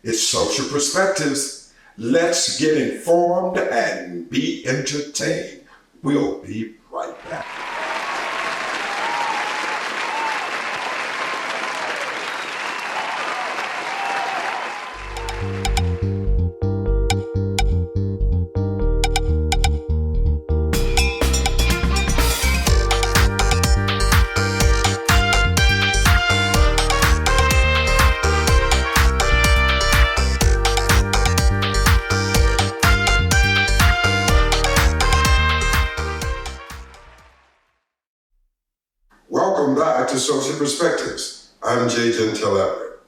It's Social Perspectives. Let's get informed and be entertained. We'll be right back. Welcome back to Social Perspectives. I'm Jay Gentile Everett.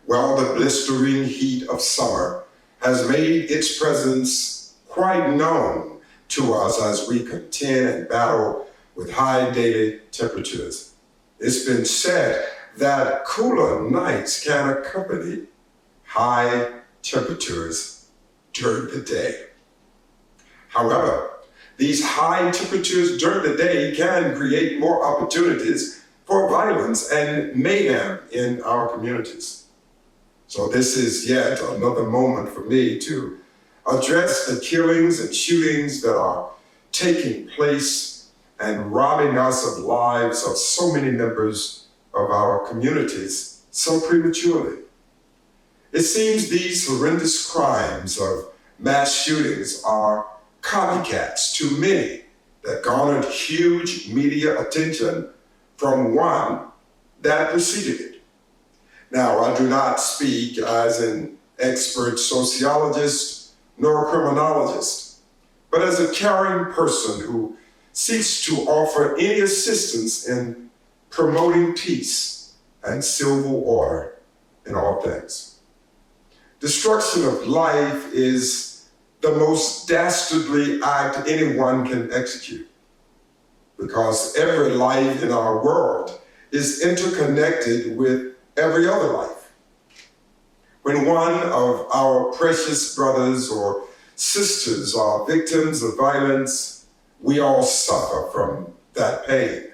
Well, the blistering heat of summer has made its presence quite known to us as we contend and battle with high daily temperatures. It's been said that cooler nights can accompany high temperatures during the day. However, these high temperatures during the day can create more opportunities for violence and mayhem in our communities. So this is yet another moment for me to address the killings and shootings that are taking place and robbing us of lives of so many members of our communities so prematurely. It seems these horrendous crimes of mass shootings are copycats to many that garnered huge media attention from one that preceded it. Now, I do not speak as an expert sociologist nor criminologist, but as a caring person who seeks to offer any assistance in promoting peace and civil order in all things. Destruction of life is the most dastardly act anyone can execute, because every life in our world is interconnected with every other life. When one of our precious brothers or sisters are victims of violence, we all suffer from that pain,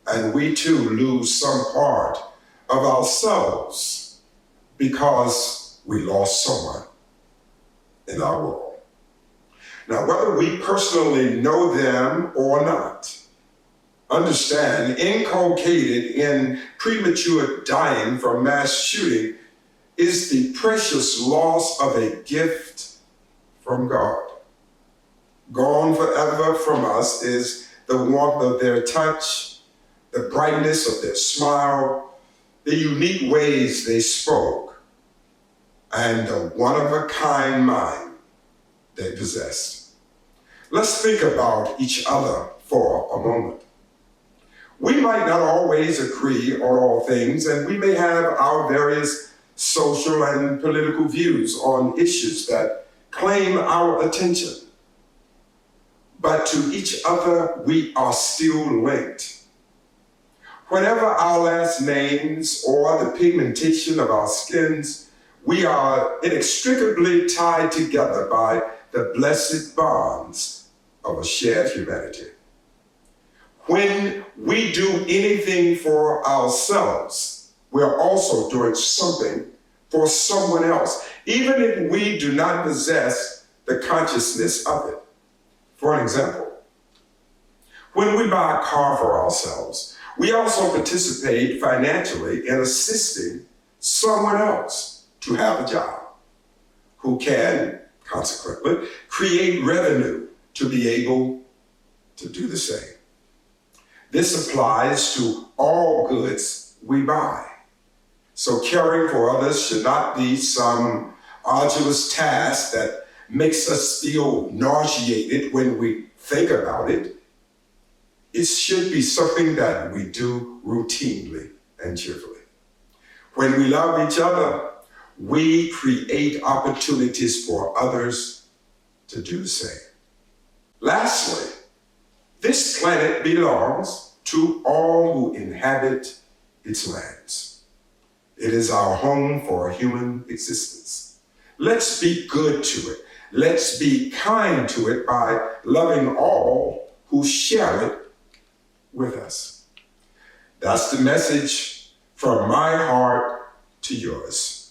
and we too lose some part of ourselves because we lost someone in our world. Now, whether we personally know them or not, understand inculcated in premature dying from mass shooting is the precious loss of a gift from God. Gone forever from us is the warmth of their touch, the brightness of their smile, the unique ways they spoke, and the one-of-a-kind mind they possessed. Let's think about each other for a moment. We might not always agree on all things, and we may have our various social and political views on issues that claim our attention. But to each other, we are still linked. Whatever our last names or the pigmentation of our skins, we are inextricably tied together by the blessed bonds of a shared humanity. When we do anything for ourselves, we are also doing something for someone else, even if we do not possess the consciousness of it. For an example, when we buy a car for ourselves, we also participate financially in assisting someone else to have a job, who can, consequently, create revenue to be able to do the same. This applies to all goods we buy. So caring for others should not be some arduous task that makes us feel nauseated when we think about it. It should be something that we do routinely and cheerfully. When we love each other, we create opportunities for others to do the same. Lastly, this planet belongs to all who inhabit its lands. It is our home for human existence. Let's be good to it. Let's be kind to it by loving all who share it with us. That's the message from my heart to yours.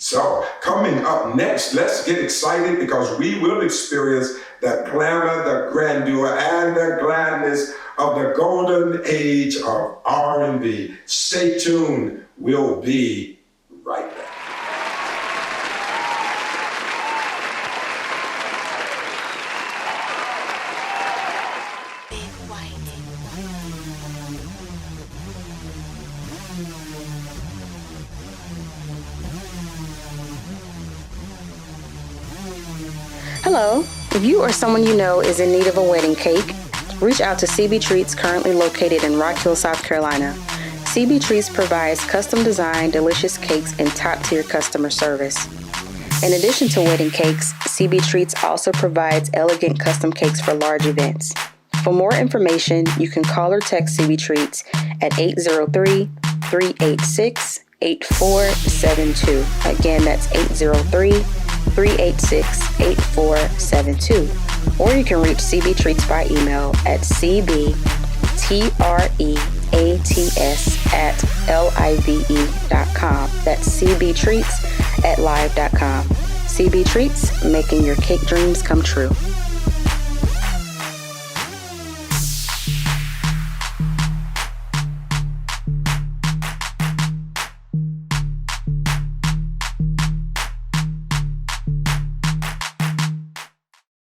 So coming up next, let's get excited because we will experience the glamour, the grandeur, and the gladness of the golden age of R&B. Stay tuned. We'll be right back. Hello. If you or someone you know is in need of a wedding cake, reach out to CB Treats, currently located in Rock Hill, South Carolina. CB Treats provides custom-designed, delicious cakes and top-tier customer service. In addition to wedding cakes, CB Treats also provides elegant custom cakes for large events. For more information, you can call or text CB Treats at 803-386-8472. Again, that's 803-386-8472. Or you can reach CB Treats by email at cbtreats@live.com. That's cbtreats@live.com. CB Treats, making your cake dreams come true.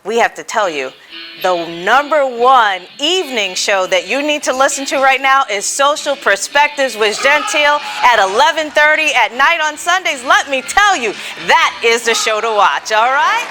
We have to tell you, the #1 evening show that you need to listen to right now is Social Perspectives with Gentile at 11:30 at night on Sundays. Let me tell you, that is the show to watch, all right?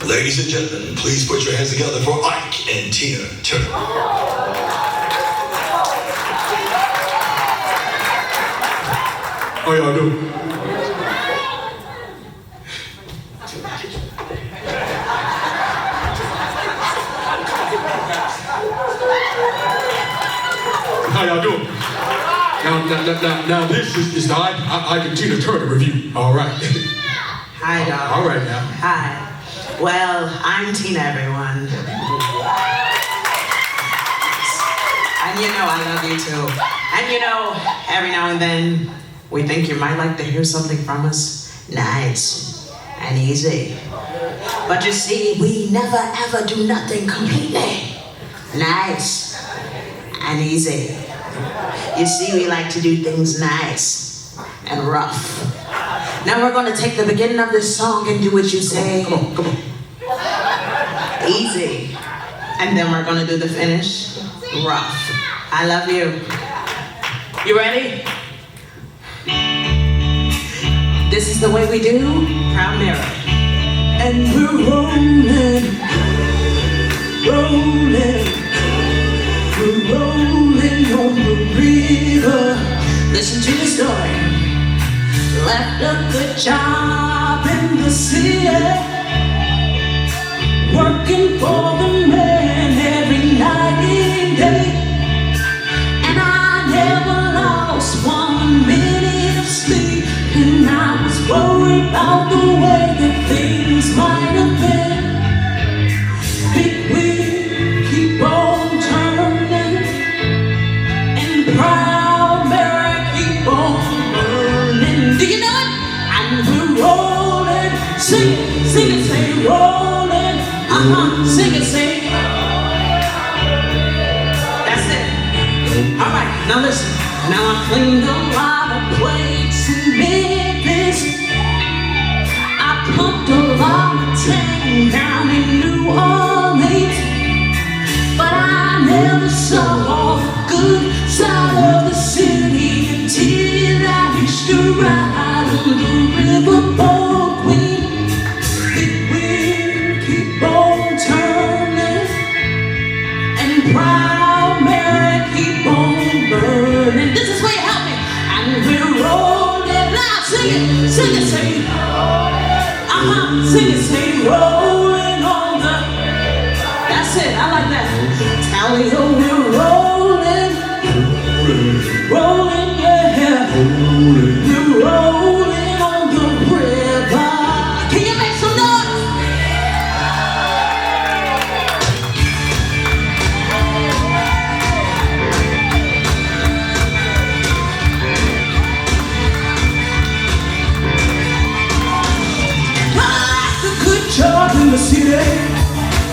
Ladies and gentlemen, please put your hands together for Ike and Tina Turner. How y'all doing? How y'all doing? Now this is the Ike and Tina Turner review. All right. Hi, dog. All right now. Hi. Well, I'm Tina, everyone. And you know I love you too. And you know, every now and then, we think you might like to hear something from us nice and easy. But you see, we never ever do nothing completely nice and easy. You see, we like to do things nice and rough. Now we're going to take the beginning of this song and do what you say. Come on. Easy. And then we're going to do the finish. Rough. I love you. You ready? This is the way we do Proud Mary. And we're rolling. We're rolling on the river. Listen to the story. Left a good job in the city, working for the man every night and day. And I never lost 1 minute of sleep, and I was worried about the way that things might have been. Big wheel keep on turning, and Proud Mary keep on burning. Do you know it? And we're rolling, sing it, say rolling. Sing it, say. That's it. All right, now listen. Now I cleaned a lot of plates in Memphis. I pumped a lot of tank down in New Orleans. But I never saw the good side of the city until I hitched a ride on the riverboat queen. Big wheel keep on turning, and Proud Mary keep on burning. This is where you help me. And we're rolling. Now sing it, say. Sing it, say rolling on the. That's it. I like that. Tally ho, we're rolling, yeah. We're rolling.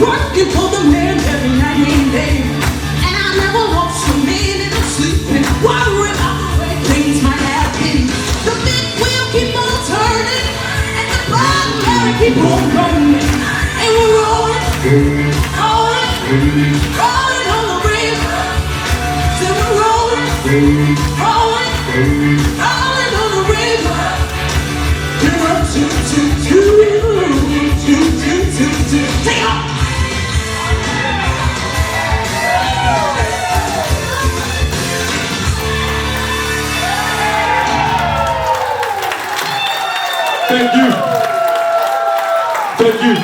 working for the man every night and day. And I never lost a minute of sleeping, worrying about the way things might have been. The big wheel keep on turning, and the bottom barrel keep on rolling. And we're rolling, rolling, rolling on the river. Till we're rolling, rolling, rolling on the river. Give up to, take off. Thank you. Thank you.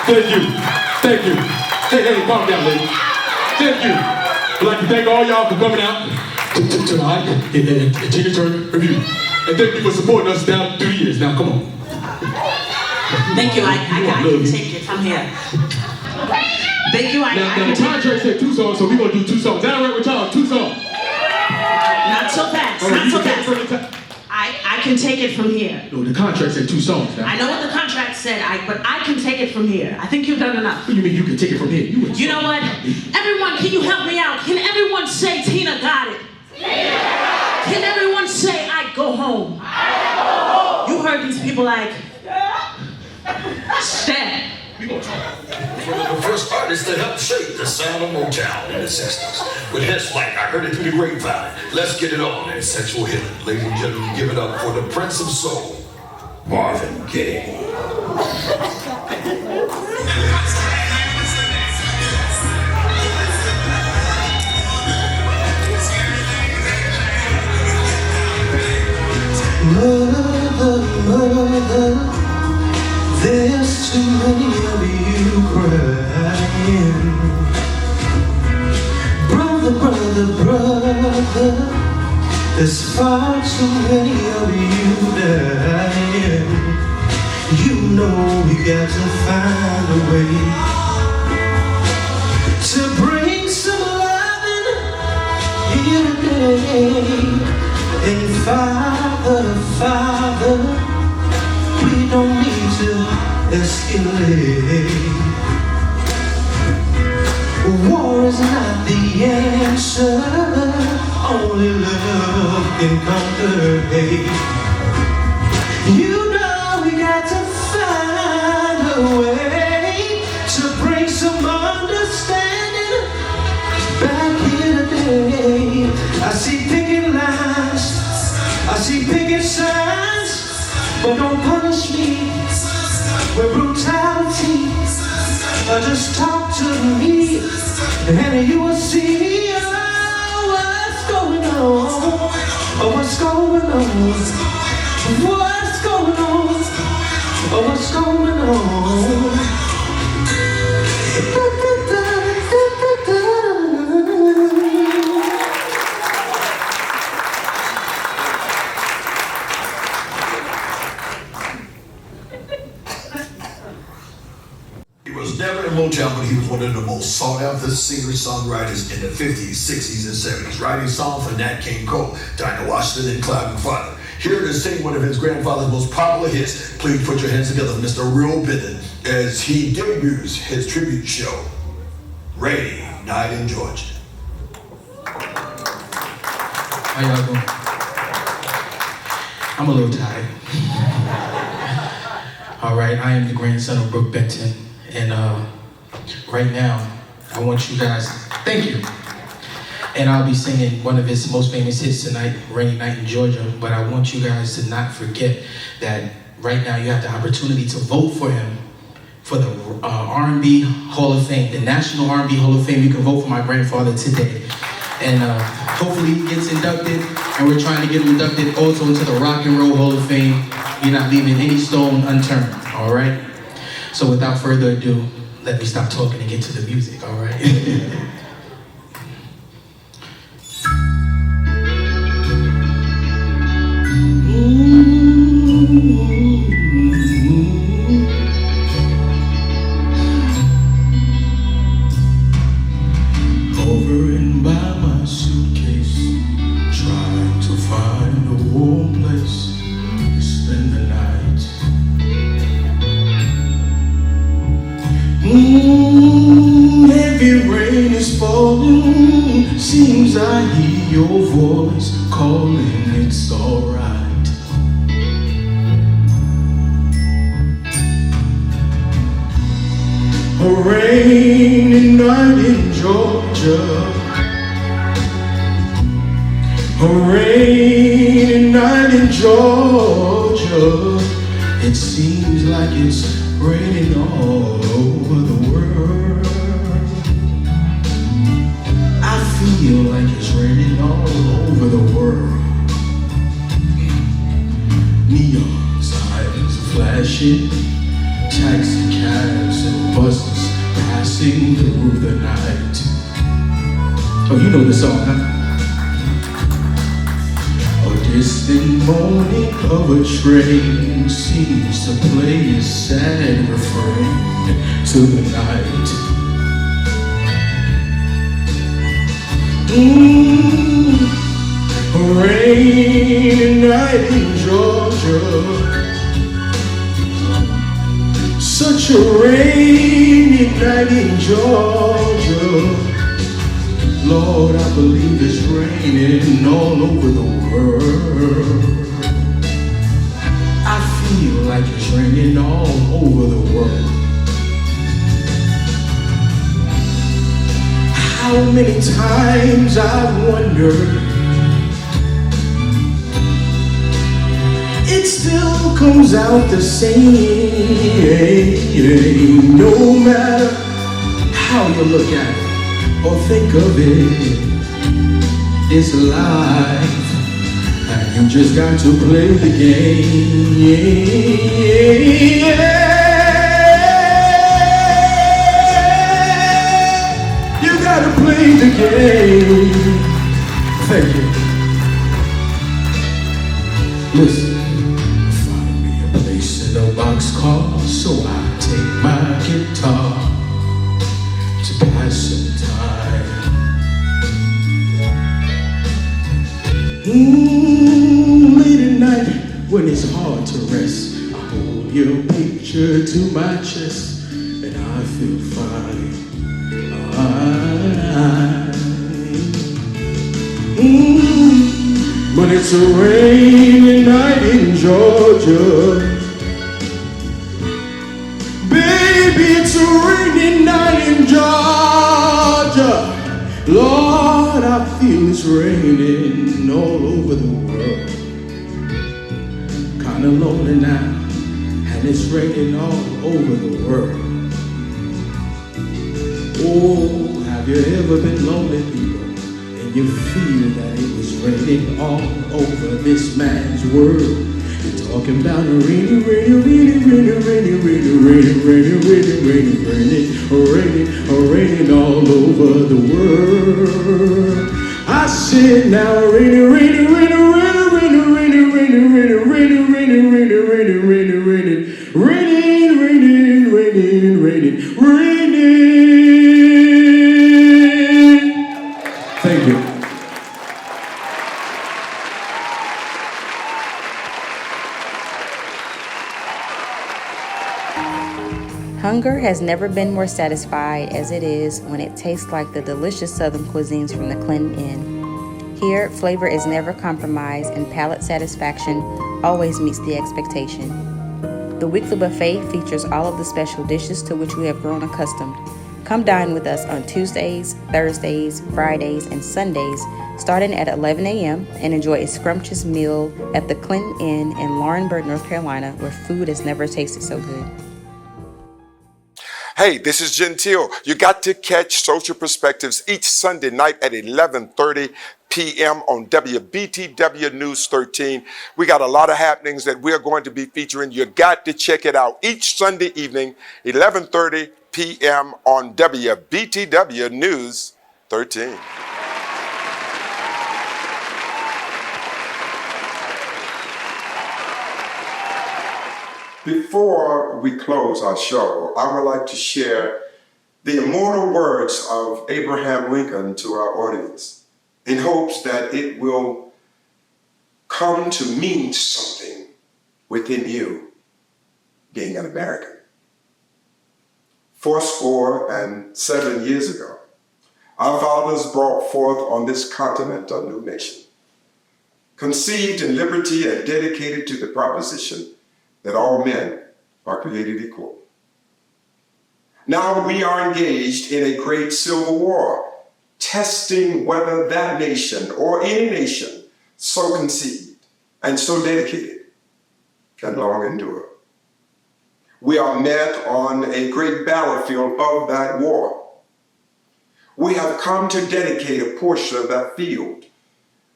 Thank you. Thank you. Hey, calm down, lady. Thank you. I'd like to thank all y'all for coming out tonight and Tina Turner Review. And thank you for supporting us down through the years. Now, come on. Thank you, I can take it from here. Thank you, Now, the contract said 2 songs, so we're going to do 2 songs. Is that all right with y'all? 2 songs. Not so fast, Right, not so fast. I can take it from here. No, the contract said 2 songs. Now. I know what the contract said, but I can take it from here. I think you've done enough. What do you mean you can take it from here? You know what? Everyone, can you help me out? Can everyone say Tina got it? Can everyone say I go home? You heard these people like, stand. One of the first artists that helped shape the sound of Motown in the 60s. With his like, I heard it through the grapevine. Let's get it on in sexual healing. Ladies and gentlemen, give it up for the Prince of Soul, Marvin Gaye. Mother, there's too many of you crying. Brother, there's far too many of you dying. You know we got to find a way to bring some loving here today. And Father, we don't need to escalate. War is not the answer. Only love can conquer hate. You know we got to find a way to bring some understanding back here today. I see picket lines, I see picket signs, but don't punish me with brutality. Just talk to me, and you will see what's going on, what's going on, what's going on, what's going on. Never in Motown, but he was one of the most sought-after singer-songwriters in the 50s, 60s, and 70s, writing songs for Nat King Cole, Dinah Washington, and Clyde McFarlane. Here to sing one of his grandfather's most popular hits, please put your hands together, Mr. Real Bitten, as he debuts his tribute show, Rainy Night in Georgia. How y'all doing? I'm a little tired. All right, I am the grandson of Brooke Benton. And right now, I want you guys, thank you. And I'll be singing one of his most famous hits tonight, Rainy Night in Georgia. But I want you guys to not forget that right now you have the opportunity to vote for him for the R&B Hall of Fame, the National R&B Hall of Fame. You can vote for my grandfather today. And hopefully he gets inducted, and we're trying to get him inducted also into the Rock and Roll Hall of Fame. You're not leaving any stone unturned, all right? So without further ado, let me stop talking and get to the music, all right? Hovering by my suitcase, trying to find a warm place to spend the night. A rainy night in Georgia. It seems like it's raining all over the world. I feel like it's raining all over the world. Neon signs flashing, taxi cabs and buses passing through the night. Oh, you know the song, huh? A distant moaning of a train seems to play a sad refrain to the night. A rainy night in Georgia. Such a rainy night in Georgia. Lord, I believe it's raining all over the world. I feel like it's raining all over the world. How many times I've wondered, it still comes out the same. No matter how you look at it or think of it, it's life, and you just got to play the game. You gotta play the game. Thank you. Listen, find me a place in a boxcar, so I take my guitar to pass some time. Late at night when it's hard to rest, I hold your picture to my chest and I feel fine. But it's a rainy night in Georgia. Baby, it's a rainy night in Georgia. Lord, I feel it's raining all over the world. Kinda lonely now, and it's raining all over the world. Oh, have you ever been lonely, people, and you feel that it was raining all over this man's world? You're talking about a rainy, rainy, rainy, rainy, rainy, rainy, rainy, rainy, rainy, raining all over the world. I said now, rainy, rainy, rainy, rainy, rainy, rainy, rainy, rainy, rainy, rainy, rainy, rainy, rainy, rainy, raining, raining, raining, raining, raining. Thank you. Hunger has never been more satisfied as it is when it tastes like the delicious Southern cuisines from the Clinton Inn. Here, flavor is never compromised and palate satisfaction always meets the expectation. The weekly buffet features all of the special dishes to which we have grown accustomed. Come dine with us on Tuesdays, Thursdays, Fridays, and Sundays starting at 11 a.m. and enjoy a scrumptious meal at the Clinton Inn in Laurinburg, North Carolina, where food has never tasted so good. Hey, this is Gentile. You got to catch Social Perspectives each Sunday night at 11:30 p.m. on WBTW News 13. We got a lot of happenings that we're going to be featuring. You got to check it out each Sunday evening, 11:30 p.m. on WBTW News 13. Before we close our show, I would like to share the immortal words of Abraham Lincoln to our audience in hopes that it will come to mean something within you, being an American. 77 years ago, our fathers brought forth on this continent a new nation, conceived in liberty and dedicated to the proposition that all men are created equal. Now we are engaged in a great civil war testing whether that nation or any nation so conceived and so dedicated can long endure. We are met on a great battlefield of that war. We have come to dedicate a portion of that field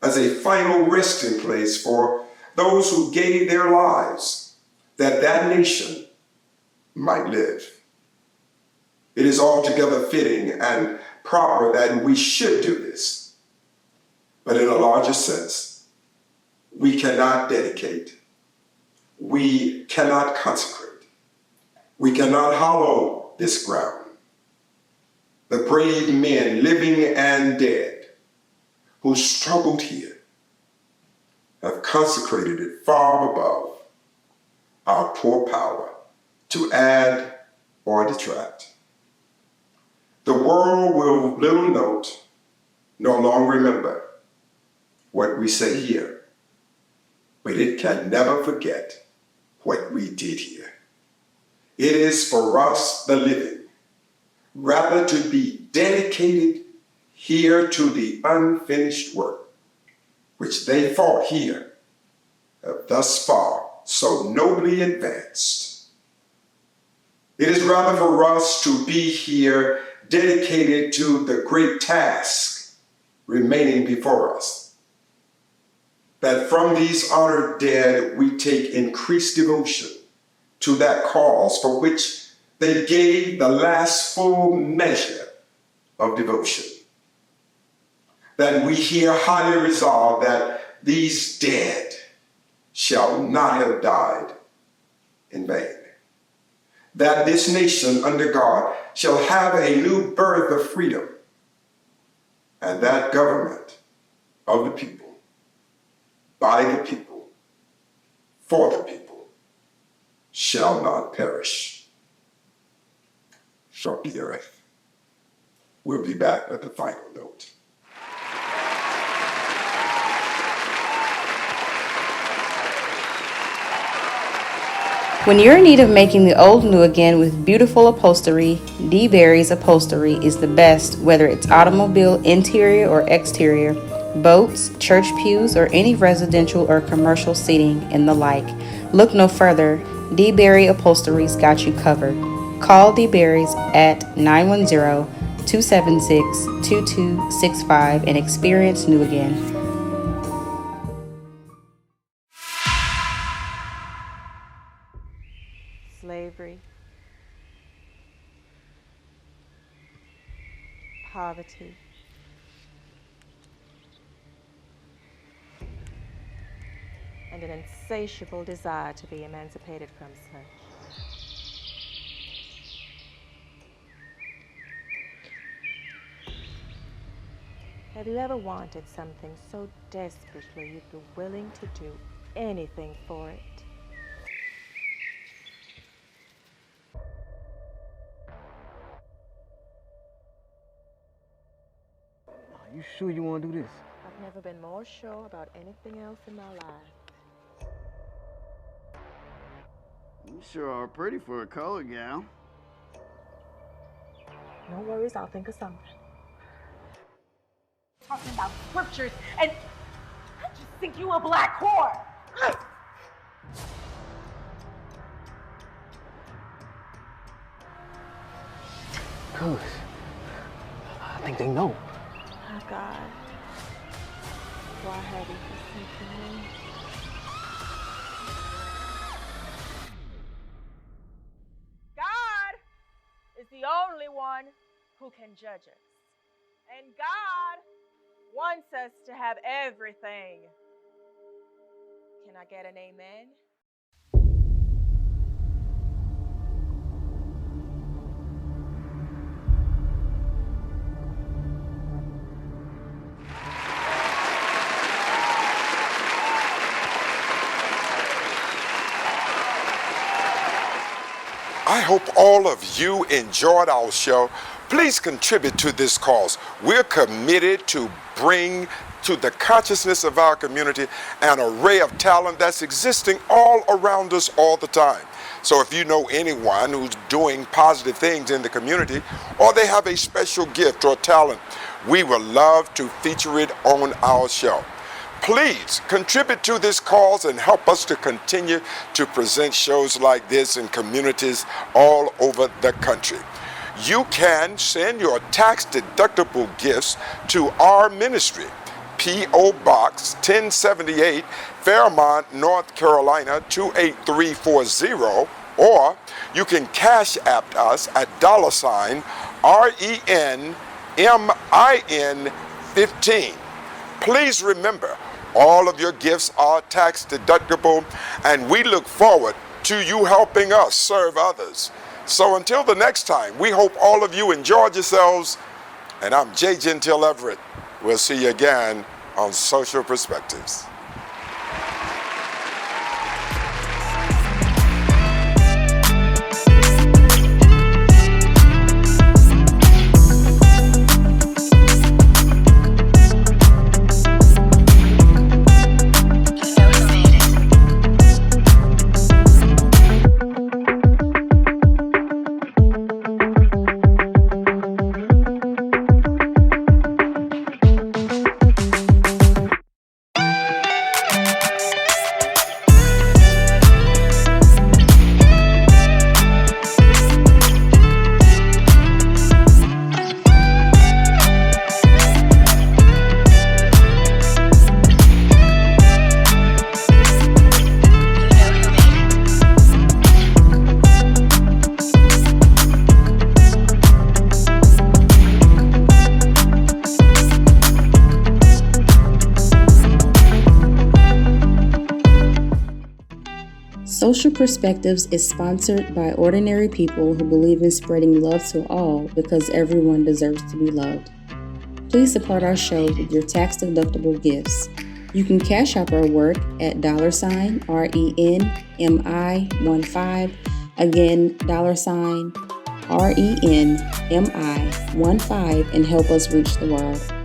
as a final resting place for those who gave their lives that that nation might live. It is altogether fitting and proper that we should do this. But in a larger sense, we cannot dedicate, we cannot consecrate, we cannot hallow this ground. The brave men, living and dead, who struggled here, have consecrated it far above our poor power to add or detract. The world will little note, nor long remember what we say here, but it can never forget what we did here. It is for us, the living, rather to be dedicated here to the unfinished work which they fought here, have thus far so nobly advanced. It is rather for us to be here dedicated to the great task remaining before us, that from these honored dead we take increased devotion to that cause for which they gave the last full measure of devotion. That we here highly resolve that these dead shall not have died in vain. That this nation under God shall have a new birth of freedom, and that government of the people, by the people, for the people, shall not perish from the earth. We'll be back at the final note. When you're in need of making the old new again with beautiful upholstery, D. Berry's Upholstery is the best, whether it's automobile interior or exterior, boats, church pews, or any residential or commercial seating and the like. Look no further. D. Berry Upholstery's got you covered. Call D. Berry's at 910-276-2265 and experience new again. Slavery, poverty, and an insatiable desire to be emancipated from such. Have you ever wanted something so desperately you'd be willing to do anything for it? Are you sure you want to do this? I've never been more sure about anything else in my life. You sure are pretty for a colored gal. No worries, I'll think of something. Talking about scriptures, and I just think you a black whore. Cuz, I think they know. My God, why have you forsaken me? God is the only one who can judge us. And God wants us to have everything. Can I get an amen? I hope all of you enjoyed our show. Please contribute to this cause. We're committed to bring to the consciousness of our community an array of talent that's existing all around us all the time. So if you know anyone who's doing positive things in the community, or they have a special gift or talent, we would love to feature it on our show. Please contribute to this cause and help us to continue to present shows like this in communities all over the country. You can send your tax-deductible gifts to our ministry, P.O. Box 1078, Fairmont, North Carolina 28340, or you can cash app us at $RENMIN15. Please remember, all of your gifts are tax deductible, and we look forward to you helping us serve others. So until the next time, we hope all of you enjoyed yourselves, and I'm J. Gentile Everett. We'll see you again on Social Perspectives. Social Perspectives is sponsored by ordinary people who believe in spreading love to all because everyone deserves to be loved. Please support our show with your tax-deductible gifts. You can cash out our work at $RENMI15, again $RENMI15, and help us reach the world.